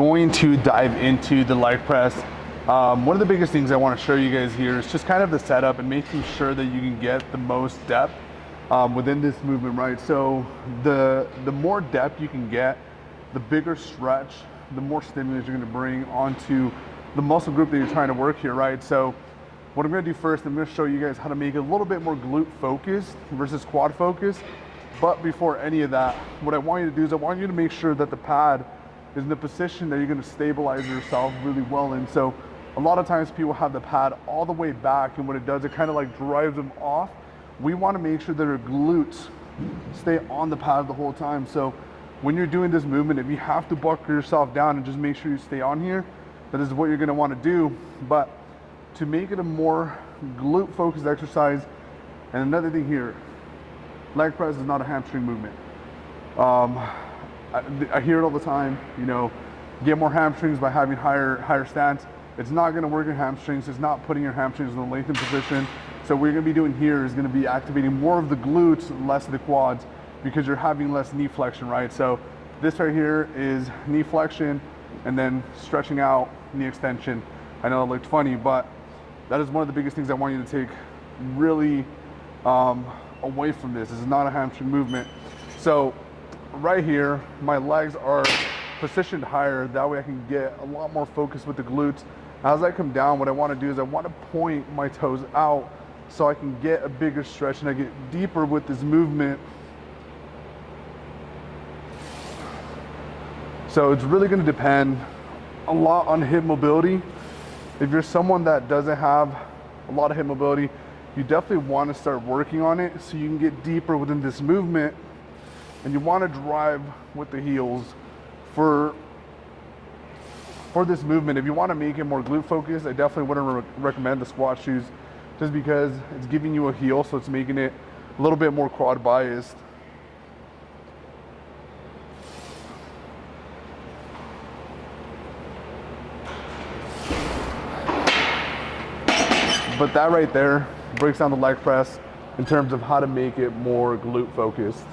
Going to dive into the leg press. One of the biggest things I want to show you guys here is just kind of the setup and making sure that you can get the most depth within this movement, right? So the more depth you can get, the bigger stretch, the more stimulus you're going to bring onto the muscle group that you're trying to work here, right? So what I'm going to do first, I'm going to show you guys how to make it a little bit more glute focused versus quad focused. But before any of that, what I want you to do is I want you to make sure that the pad is in the position that you're going to stabilize yourself really well in. So a lot of times people have the pad all the way back, and what it does, it kind of like drives them off. We want to make sure that our glutes stay on the pad the whole time. So when you're doing this movement, if you have to buckle yourself down and just make sure you stay on here, that is what you're going to want to do. But to make it a more glute focused exercise, and another thing here, leg press is not a hamstring movement. I hear it all the time, you know, get more hamstrings by having higher stance. It's not going to work your hamstrings. It's not putting your hamstrings in a lengthened position. So what you're going to be doing here is going to be activating more of the glutes, less of the quads, because you're having less knee flexion, right? So this right here is knee flexion and then stretching out, knee extension. I know it looked funny, but that is one of the biggest things I want you to take really away from this. This is not a hamstring movement. So right here, my legs are positioned higher. That way I can get a lot more focus with the glutes. As I come down, what I want to do is I want to point my toes out so I can get a bigger stretch and I get deeper with this movement. So it's really going to depend a lot on hip mobility. If you're someone that doesn't have a lot of hip mobility, you definitely want to start working on it so you can get deeper within this movement. And you want to drive with the heels for this movement. If you want to make it more glute focused, I definitely wouldn't recommend the squat shoes just because it's giving you a heel, so it's making it a little bit more quad biased. But that right there breaks down the leg press in terms of how to make it more glute focused.